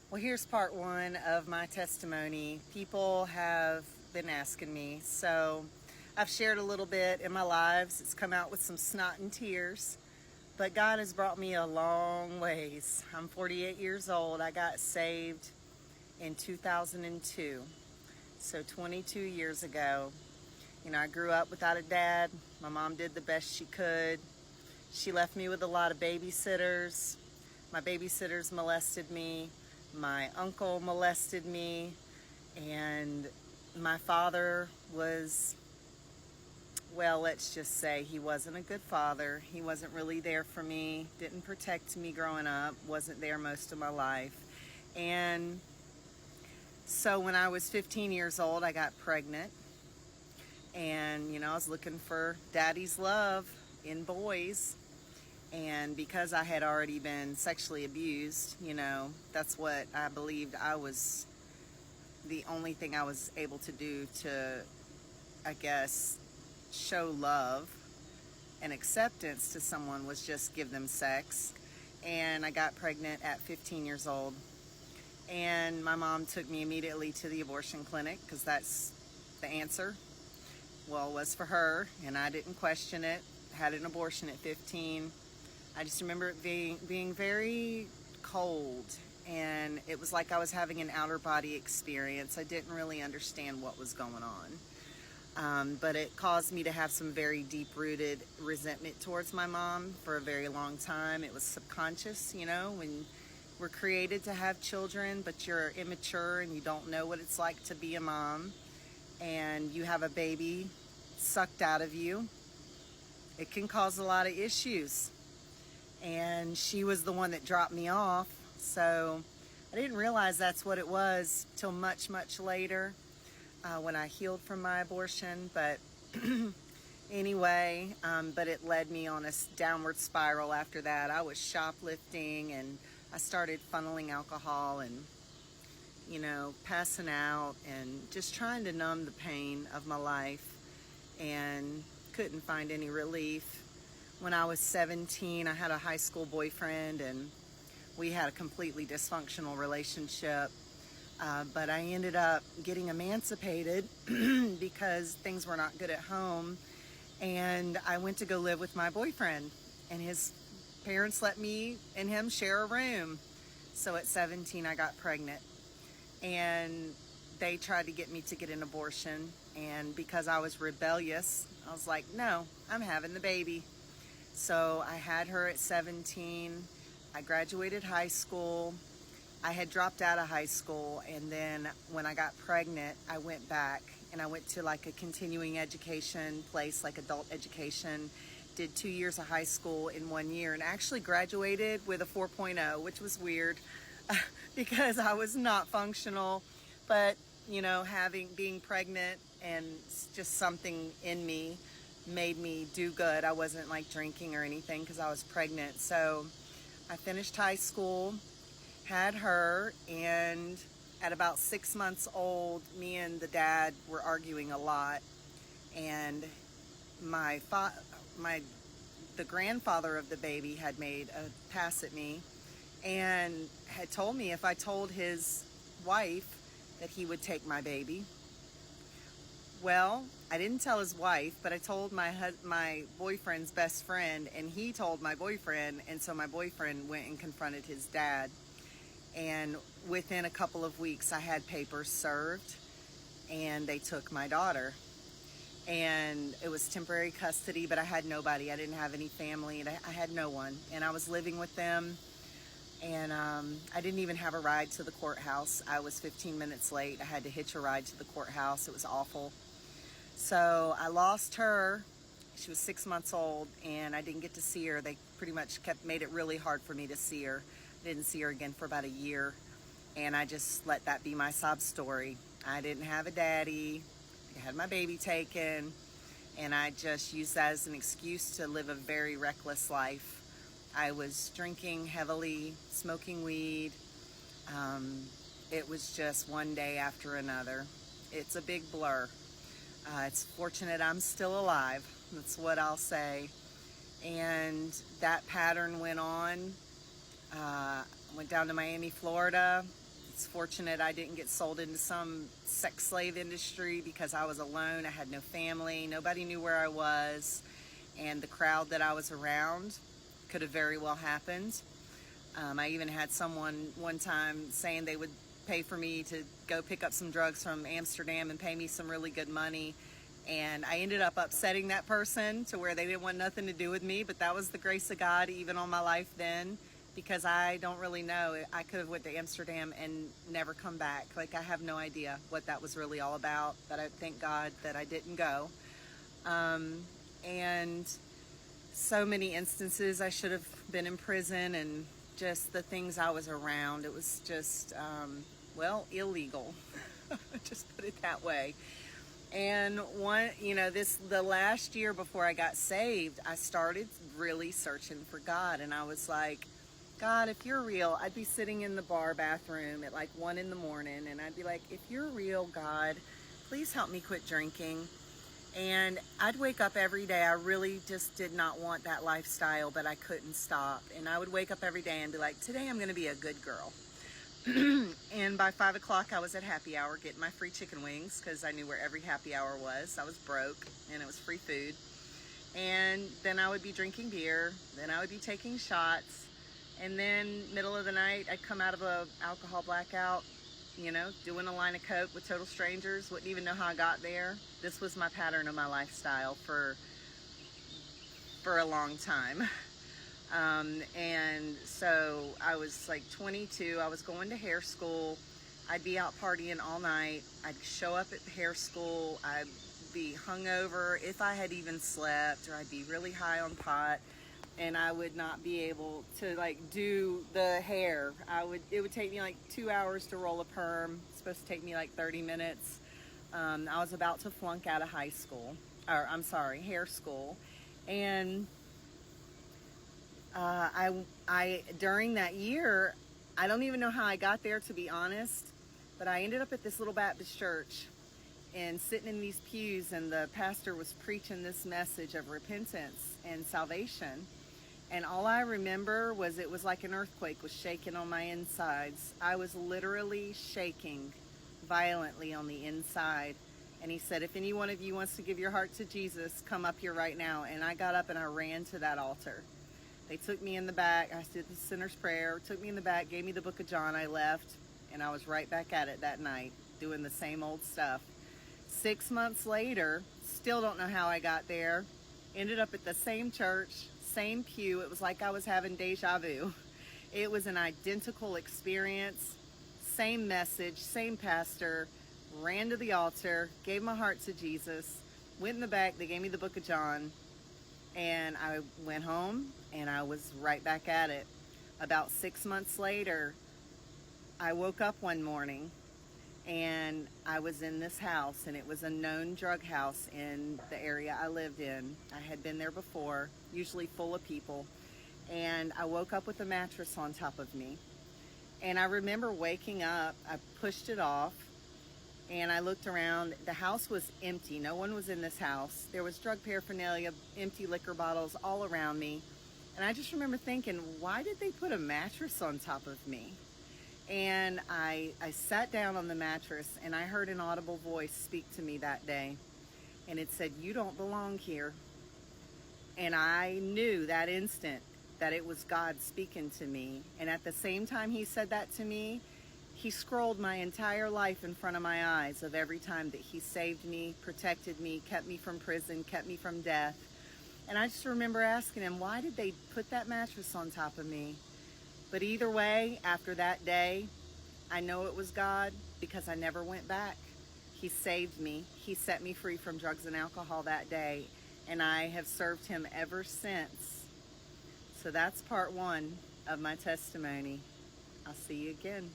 Well, here's part one of my testimony. People have been asking me, so I've shared a little bit in my lives. It's come out with some snot and tears, but God has brought me a long ways. I'm 48 years old. I got saved in 2002, so 22 years ago. I grew up without a dad. My mom did the best she could. She left me with a lot of babysitters. My babysitters molested me. My uncle molested me. And my father was, well, let's just say he wasn't a good father. He wasn't really there for me, didn't protect me growing up, wasn't there most of my life. And so when I was 15 years old, I got pregnant. And, I was looking for daddy's love in boys. And because I had already been sexually abused, that's what I believed I was the only thing I was able to do to, I guess, show love and acceptance to someone was just give them sex. And I got pregnant at 15 years old. And my mom took me immediately to the abortion clinic because that's the answer. Well, it was for her, and I didn't question it. Had an abortion at 15. I just remember it being very cold, and it was like I was having an outer body experience. I didn't really understand what was going on. But it caused me to have some very deep-rooted resentment towards my mom for a very long time. It was subconscious, when we're created to have children, but you're immature and you don't know what it's like to be a mom, and you have a baby sucked out of you. It can cause a lot of issues. And she was the one that dropped me off. So I didn't realize that's what it was till much, much later when I healed from my abortion. But anyway, but it led me on a downward spiral after that. I was shoplifting and I started funneling alcohol and, passing out and just trying to numb the pain of my life, and couldn't find any relief. When I was 17, I had a high school boyfriend, and we had a completely dysfunctional relationship. But I ended up getting emancipated because things were not good at home. And I went to go live with my boyfriend, and his parents let me and him share a room. So at 17, I got pregnant. And they tried to get me to get an abortion. And because I was rebellious, I was like, no, I'm having the baby. So I had her at 17. I graduated high school. I had dropped out of high school, and then when I got pregnant, I went back and I went to like a continuing education place, like adult education, did 2 years of high school in 1 year, and actually graduated with a 4.0, which was weird because I was not functional. But, being pregnant and just something in me made me do good. I wasn't like drinking or anything because I was pregnant. So I finished high school, had her, and at about 6 months old, me and the dad were arguing a lot. And the grandfather of the baby had made a pass at me and had told me if I told his wife that he would take my baby. Well, I didn't tell his wife, but I told my boyfriend's best friend, and he told my boyfriend, and so my boyfriend went and confronted his dad. And within a couple of weeks, I had papers served, and they took my daughter. And it was temporary custody, but I had nobody. I didn't have any family, and I had no one. And I was living with them, and I didn't even have a ride to the courthouse. I was 15 minutes late. I had to hitch a ride to the courthouse. It was awful. So I lost her. She was 6 months old, and I didn't get to see her. They pretty much made it really hard for me to see her. I didn't see her again for about a year, and I just let that be my sob story. I didn't have a daddy. I had my baby taken, and I just used that as an excuse to live a very reckless life. I was drinking heavily, smoking weed. It was just one day after another. It's a big blur. It's fortunate I'm still alive. That's what I'll say. And that pattern went on. Went down to Miami, Florida. It's fortunate I didn't get sold into some sex slave industry because I was alone. I had no family. Nobody knew where I was. And the crowd that I was around could have very well happened. I even had someone one time saying they would pay for me to go pick up some drugs from Amsterdam and pay me some really good money. And I ended up upsetting that person to where they didn't want nothing to do with me, but that was the grace of God even on my life then, because I don't really know. I could have went to Amsterdam and never come back. Like, I have no idea what that was really all about, but I thank God that I didn't go. And so many instances I should have been in prison, and just the things I was around, it was just, illegal. Just put it that way. And the last year before I got saved, I started really searching for God. And I was like, God, if you're real, I'd be sitting in the bar bathroom at like 1 a.m. and I'd be like, if you're real, God, please help me quit drinking. And I'd wake up every day. I really just did not want that lifestyle, but I couldn't stop. And I would wake up every day and be like, today I'm going to be a good girl. And by 5 o'clock, I was at happy hour getting my free chicken wings because I knew where every happy hour was. I was broke and it was free food. And then I would be drinking beer. Then I would be taking shots. And then middle of the night, I'd come out of a alcohol blackout, doing a line of coke with total strangers. Wouldn't even know how I got there. This was my pattern of my lifestyle for a long time. And so I was like 22, I was going to hair school. I'd be out partying all night. I'd show up at hair school. I'd be hungover if I had even slept, or I'd be really high on pot, and I would not be able to do the hair. It would take me like 2 hours to roll a perm. It's supposed to take me like 30 minutes. I was about to flunk out of hair school. And I during that year, I don't even know how I got there, to be honest, but I ended up at this little Baptist church and sitting in these pews, and the pastor was preaching this message of repentance and salvation. And all I remember was it was like an earthquake was shaking on my insides. I was literally shaking violently on the inside. And he said, if any one of you wants to give your heart to Jesus, come up here right now. And I got up and I ran to that altar. They took me in the back. I did the sinner's prayer, took me in the back, gave me the book of John. I left, and I was right back at it that night, doing the same old stuff. 6 months later, still don't know how I got there. Ended up at the same church, same pew. It was like I was having deja vu. It was an identical experience, same message, same pastor. Ran to the altar, gave my heart to Jesus, went in the back. They gave me the book of John. And I went home and I was right back at it. About 6 months later, I woke up one morning and I was in this house, and it was a known drug house in the area I lived in. I had been there before, usually full of people. And I woke up with a mattress on top of me. And I remember waking up, I pushed it off, and I looked around. The house was empty. No one was in this house. There was drug paraphernalia, empty liquor bottles all around me. And I just remember thinking, why did they put a mattress on top of me? And I sat down on the mattress, and I heard an audible voice speak to me that day. And it said, you don't belong here. And I knew that instant that it was God speaking to me. And at the same time he said that to me, he scrolled my entire life in front of my eyes of every time that he saved me, protected me, kept me from prison, kept me from death. And I just remember asking him, why did they put that mattress on top of me? But either way, after that day, I know it was God because I never went back. He saved me. He set me free from drugs and alcohol that day. And I have served him ever since. So that's part one of my testimony. I'll see you again.